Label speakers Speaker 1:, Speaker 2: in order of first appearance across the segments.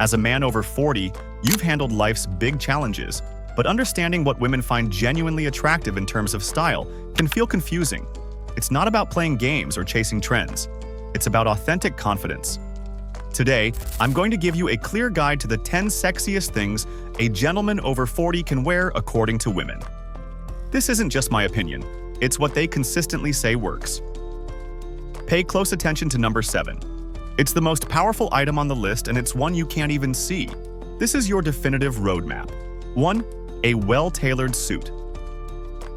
Speaker 1: As a man over 40, you've handled life's big challenges, but understanding what women find genuinely attractive in terms of style can feel confusing. It's not about playing games or chasing trends. It's about authentic confidence. Today, I'm going to give you a clear guide to the 10 sexiest things a gentleman over 40 can wear according to women. This isn't just my opinion. It's what they consistently say works. Pay close attention to number 7. It's the most powerful item on the list, and it's one you can't even see. This is your definitive roadmap. 1. A well-tailored suit.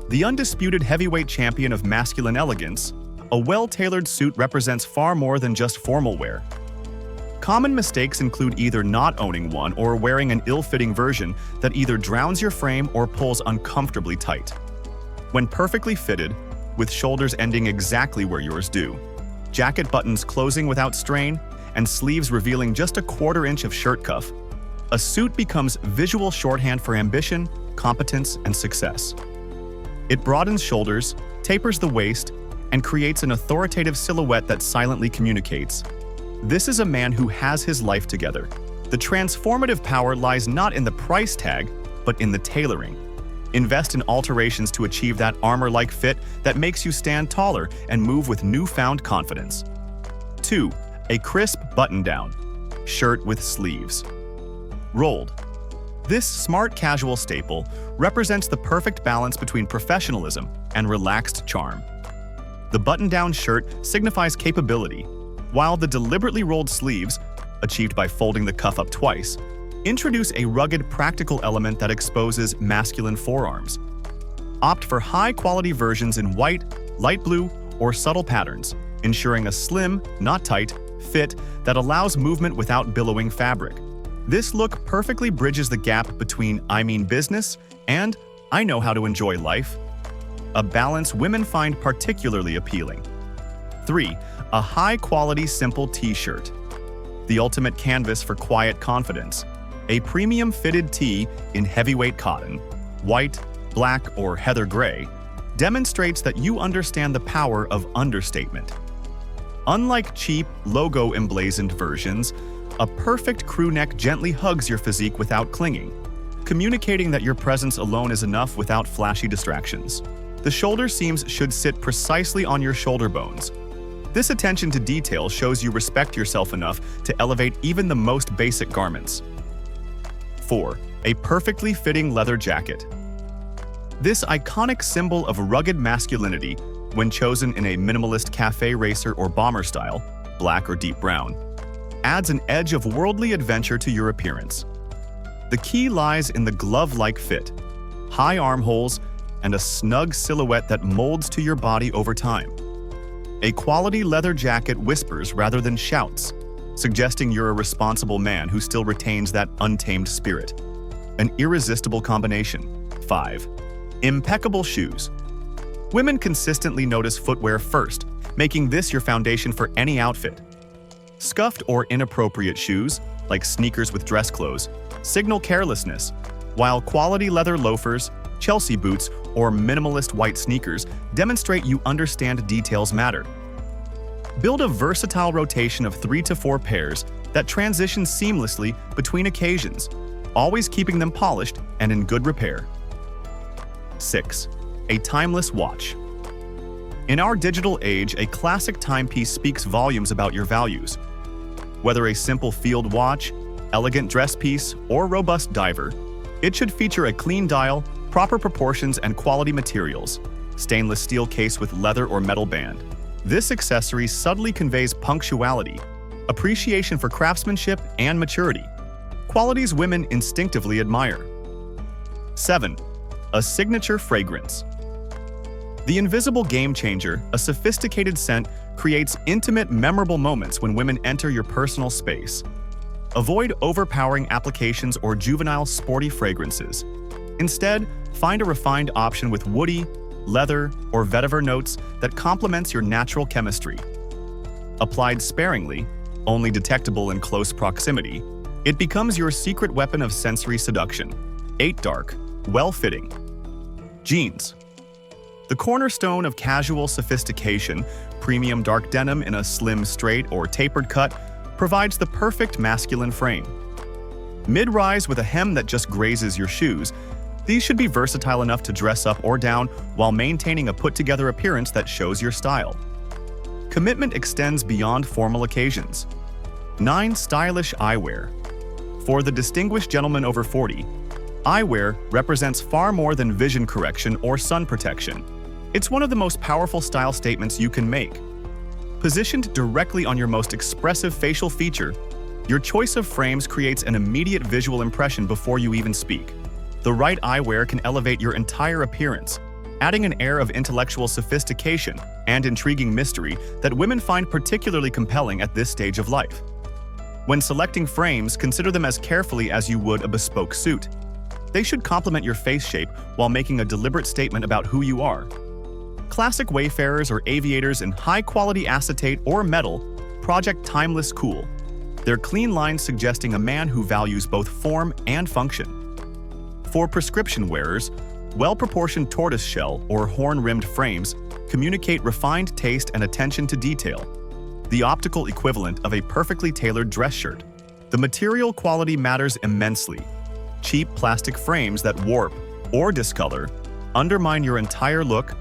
Speaker 1: The undisputed heavyweight champion of masculine elegance, a well-tailored suit represents far more than just formal wear. Common mistakes include either not owning one or wearing an ill-fitting version that either drowns your frame or pulls uncomfortably tight. When perfectly fitted, with shoulders ending exactly where yours do, jacket buttons closing without strain, and sleeves revealing just a quarter inch of shirt cuff, a suit becomes visual shorthand for ambition, competence, and success. It broadens shoulders, tapers the waist, and creates an authoritative silhouette that silently communicates. This is a man who has his life together. The transformative power lies not in the price tag, but in the tailoring. Invest in alterations to achieve that armor-like fit that makes you stand taller and move with newfound confidence. 2. A crisp button-down. Shirt with sleeves. Rolled. This smart casual staple represents the perfect balance between professionalism and relaxed charm. The button-down shirt signifies capability, while the deliberately rolled sleeves, achieved by folding the cuff up twice, introduce a rugged, practical element that exposes masculine forearms. Opt for high-quality versions in white, light blue, or subtle patterns, ensuring a slim, not tight, fit that allows movement without billowing fabric. This look perfectly bridges the gap between "I mean business" and "I know how to enjoy life," a balance women find particularly appealing. 3. A high-quality simple t-shirt. The ultimate canvas for quiet confidence. A premium fitted tee in heavyweight cotton, white, black, or heather gray, demonstrates that you understand the power of understatement. Unlike cheap, logo-emblazoned versions, a perfect crew neck gently hugs your physique without clinging, communicating that your presence alone is enough without flashy distractions. The shoulder seams should sit precisely on your shoulder bones. This attention to detail shows you respect yourself enough to elevate even the most basic garments. 4. A perfectly fitting leather jacket. This iconic symbol of rugged masculinity, when chosen in a minimalist cafe racer or bomber style, black or deep brown, adds an edge of worldly adventure to your appearance. The key lies in the glove-like fit, high armholes, and a snug silhouette that molds to your body over time. A quality leather jacket whispers rather than shouts, suggesting you're a responsible man who still retains that untamed spirit. An irresistible combination. 5. Impeccable shoes. Women consistently notice footwear first, making this your foundation for any outfit. Scuffed or inappropriate shoes, like sneakers with dress clothes, signal carelessness, while quality leather loafers, Chelsea boots, or minimalist white sneakers demonstrate you understand details matter. Build a versatile rotation of 3 to 4 pairs that transition seamlessly between occasions, always keeping them polished and in good repair. 6. A timeless watch. In our digital age, a classic timepiece speaks volumes about your values. Whether a simple field watch, elegant dress piece, or robust diver, it should feature a clean dial, proper proportions, and quality materials. Stainless steel case with leather or metal band. This accessory subtly conveys punctuality, appreciation for craftsmanship, and maturity, qualities women instinctively admire. 7. A signature fragrance. The invisible game changer, a sophisticated scent, creates intimate, memorable moments when women enter your personal space. Avoid overpowering applications or juvenile, sporty fragrances. Instead, find a refined option with woody, leather, or vetiver notes that complements your natural chemistry. Applied sparingly, only detectable in close proximity, it becomes your secret weapon of sensory seduction. 8. Dark, well-fitting. Jeans. The cornerstone of casual sophistication, premium dark denim in a slim straight or tapered cut provides the perfect masculine frame. Mid-rise with a hem that just grazes your shoes, these should be versatile enough to dress up or down while maintaining a put-together appearance that shows your style. Commitment extends beyond formal occasions. 9. Stylish eyewear. For the distinguished gentleman over 40, eyewear represents far more than vision correction or sun protection. It's one of the most powerful style statements you can make. Positioned directly on your most expressive facial feature, your choice of frames creates an immediate visual impression before you even speak. The right eyewear can elevate your entire appearance, adding an air of intellectual sophistication and intriguing mystery that women find particularly compelling at this stage of life. When selecting frames, consider them as carefully as you would a bespoke suit. They should complement your face shape while making a deliberate statement about who you are. Classic wayfarers or aviators in high-quality acetate or metal project timeless cool, their clean lines suggesting a man who values both form and function. For prescription wearers, well-proportioned tortoiseshell or horn-rimmed frames communicate refined taste and attention to detail, the optical equivalent of a perfectly tailored dress shirt. The material quality matters immensely. Cheap plastic frames that warp or discolor undermine your entire look,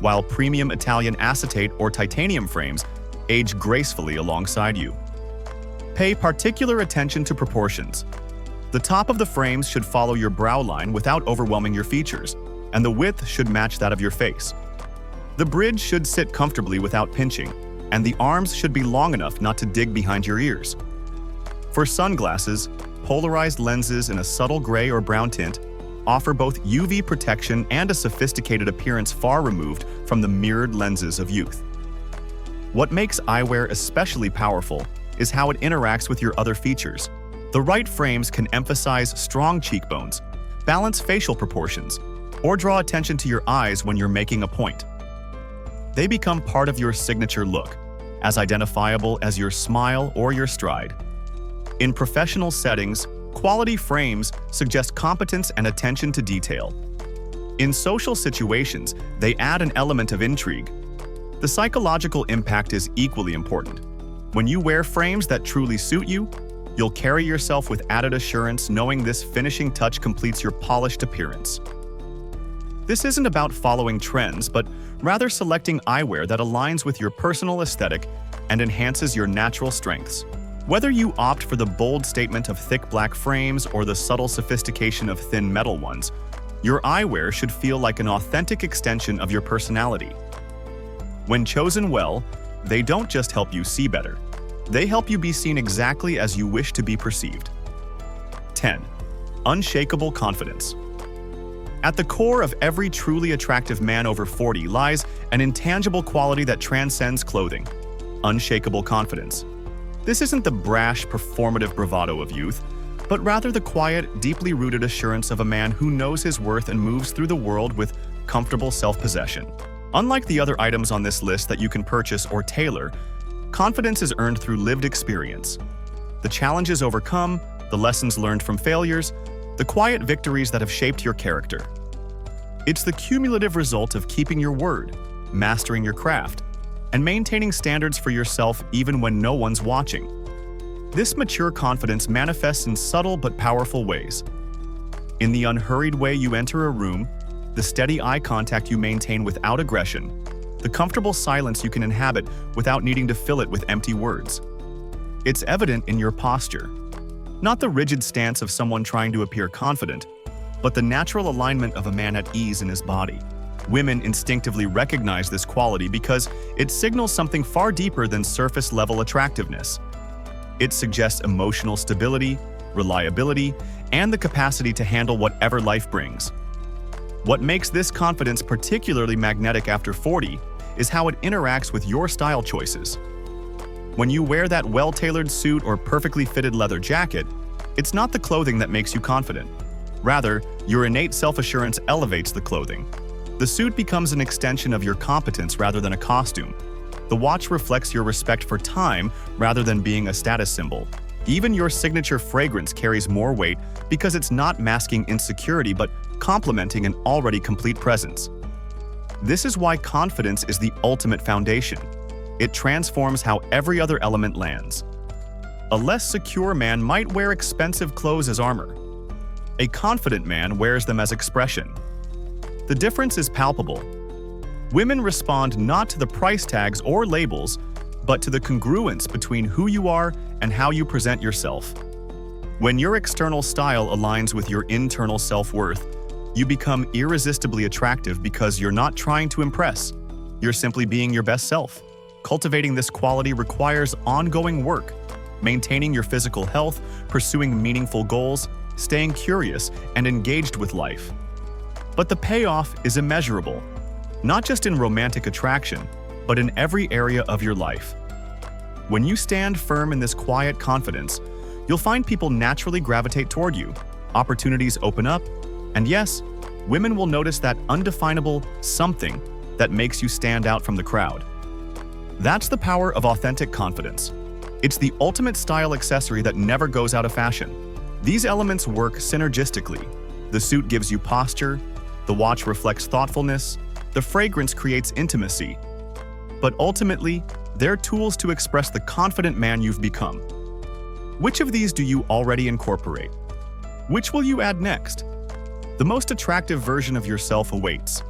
Speaker 1: while premium Italian acetate or titanium frames age gracefully alongside you. Pay particular attention to proportions. The top of the frames should follow your brow line without overwhelming your features, and the width should match that of your face. The bridge should sit comfortably without pinching, and the arms should be long enough not to dig behind your ears. For sunglasses, polarized lenses in a subtle gray or brown tint offer both UV protection and a sophisticated appearance far removed from the mirrored lenses of youth. What makes eyewear especially powerful is how it interacts with your other features. The right frames can emphasize strong cheekbones, balance facial proportions, or draw attention to your eyes when you're making a point. They become part of your signature look, as identifiable as your smile or your stride. In professional settings, quality frames suggest competence and attention to detail. In social situations, they add an element of intrigue. The psychological impact is equally important. When you wear frames that truly suit you, you'll carry yourself with added assurance, knowing this finishing touch completes your polished appearance. This isn't about following trends, but rather selecting eyewear that aligns with your personal aesthetic and enhances your natural strengths. Whether you opt for the bold statement of thick black frames or the subtle sophistication of thin metal ones, your eyewear should feel like an authentic extension of your personality. When chosen well, they don't just help you see better. They help you be seen exactly as you wish to be perceived. 10. Unshakable confidence. At the core of every truly attractive man over 40 lies an intangible quality that transcends clothing: unshakable confidence. This isn't the brash, performative bravado of youth, but rather the quiet, deeply rooted assurance of a man who knows his worth and moves through the world with comfortable self-possession. Unlike the other items on this list that you can purchase or tailor, confidence is earned through lived experience. The challenges overcome, the lessons learned from failures, the quiet victories that have shaped your character. It's the cumulative result of keeping your word, mastering your craft, and maintaining standards for yourself even when no one's watching. This mature confidence manifests in subtle but powerful ways. In the unhurried way you enter a room, the steady eye contact you maintain without aggression, the comfortable silence you can inhabit without needing to fill it with empty words. It's evident in your posture. Not the rigid stance of someone trying to appear confident, but the natural alignment of a man at ease in his body. Women instinctively recognize this quality because it signals something far deeper than surface-level attractiveness. It suggests emotional stability, reliability, and the capacity to handle whatever life brings. What makes this confidence particularly magnetic after 40 is how it interacts with your style choices. When you wear that well-tailored suit or perfectly fitted leather jacket, it's not the clothing that makes you confident. Rather, your innate self-assurance elevates the clothing. The suit becomes an extension of your competence rather than a costume. The watch reflects your respect for time rather than being a status symbol. Even your signature fragrance carries more weight because it's not masking insecurity but complementing an already complete presence. This is why confidence is the ultimate foundation. It transforms how every other element lands. A less secure man might wear expensive clothes as armor. A confident man wears them as expression. The difference is palpable. Women respond not to the price tags or labels, but to the congruence between who you are and how you present yourself. When your external style aligns with your internal self-worth, you become irresistibly attractive because you're not trying to impress. You're simply being your best self. Cultivating this quality requires ongoing work, maintaining your physical health, pursuing meaningful goals, staying curious and engaged with life. But the payoff is immeasurable, not just in romantic attraction, but in every area of your life. When you stand firm in this quiet confidence, you'll find people naturally gravitate toward you, opportunities open up, and yes, women will notice that undefinable something that makes you stand out from the crowd. That's the power of authentic confidence. It's the ultimate style accessory that never goes out of fashion. These elements work synergistically. The suit gives you posture, the watch reflects thoughtfulness, the fragrance creates intimacy. But ultimately, they're tools to express the confident man you've become. Which of these do you already incorporate? Which will you add next? The most attractive version of yourself awaits.